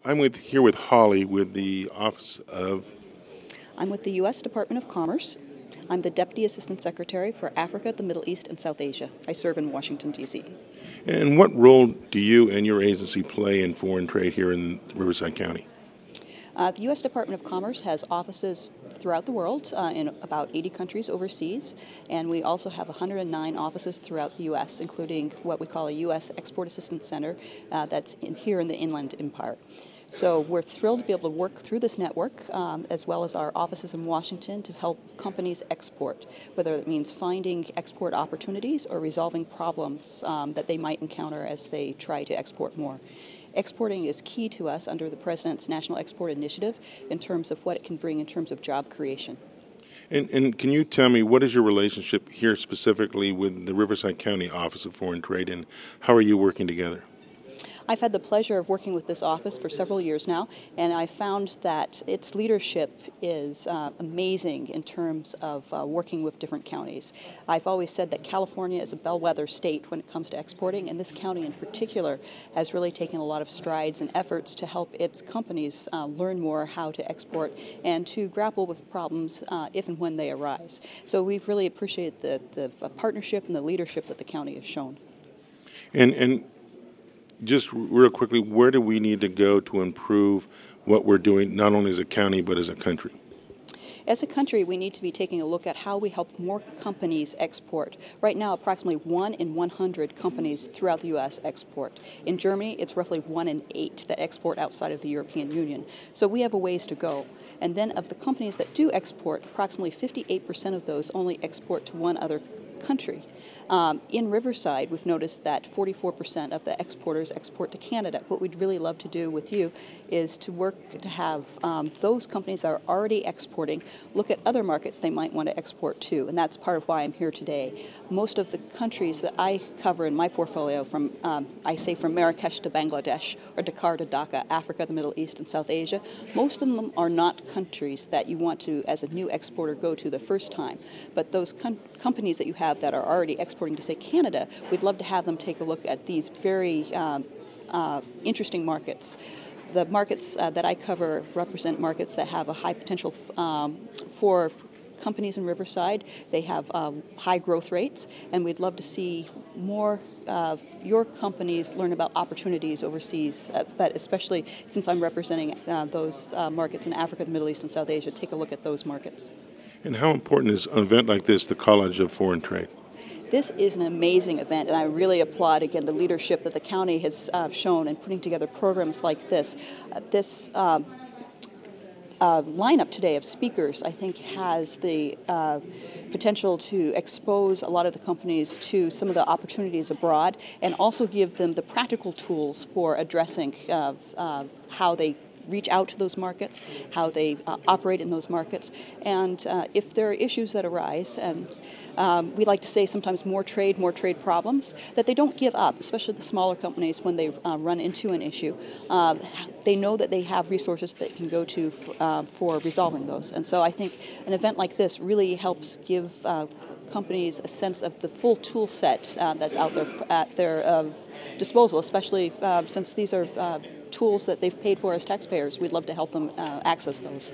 I'm here with Holly with the Office of. I'm with the U.S. Department of Commerce. I'm the Deputy Assistant Secretary for Africa, the Middle East, and South Asia. I serve in Washington, D.C. And what role do you and your agency play in foreign trade here in Riverside County? The U.S. Department of Commerce has offices throughout the world in about 80 countries overseas, and we also have 109 offices throughout the U.S., including what we call a U.S. Export Assistance Center that's here in the Inland Empire. So we're thrilled to be able to work through this network, as well as our offices in Washington, to help companies export, whether it means finding export opportunities or resolving problems that they might encounter as they try to export more. Exporting is key to us under the President's National Export Initiative in terms of what it can bring in terms of job creation. And can you tell me, what is your relationship here specifically with the Riverside County Office of Foreign Trade, and how are you working together? I've had the pleasure of working with this office for several years now, and I found that its leadership is amazing in terms of working with different counties. I've always said that California is a bellwether state when it comes to exporting, and this county in particular has really taken a lot of strides and efforts to help its companies learn more how to export and to grapple with problems if and when they arise. So we've really appreciated the partnership and the leadership that the county has shown. And just real quickly, where do we need to go to improve what we're doing, not only as a county, but as a country? As a country, we need to be taking a look at how we help more companies export. Right now, approximately 1 in 100 companies throughout the U.S. export. In Germany, it's roughly 1 in 8 that export outside of the European Union. So we have a ways to go. And then of the companies that do export, approximately 58% of those only export to one other country. In Riverside, we've noticed that 44% of the exporters export to Canada. What we'd really love to do with you is to work to have those companies that are already exporting look at other markets they might want to export to, and that's part of why I'm here today. Most of the countries that I cover in my portfolio, from Marrakesh to Bangladesh, or Dakar to Dhaka, Africa, the Middle East, and South Asia, most of them are not countries that you want to, as a new exporter, go to the first time. But those companies that you have that are already exporting to, say, Canada, we'd love to have them take a look at these very interesting markets. The markets that I cover represent markets that have a high potential for companies in Riverside. They have high growth rates, and we'd love to see more of your companies learn about opportunities overseas, but especially since I'm representing those markets in Africa, the Middle East, and South Asia, take a look at those markets. And how important is an event like this, the College of Foreign Trade? This is an amazing event, and I really applaud, again, the leadership that the county has shown in putting together programs like this. This lineup today of speakers, I think, has the potential to expose a lot of the companies to some of the opportunities abroad and also give them the practical tools for addressing how they reach out to those markets, how they operate in those markets, and if there are issues that arise, and we like to say sometimes more trade problems, that they don't give up, especially the smaller companies when they run into an issue. They know that they have resources that they can go to for resolving those. And so I think an event like this really helps give companies a sense of the full tool set that's out there at their disposal, especially since these are tools that they've paid for as taxpayers. We'd love to help them access those.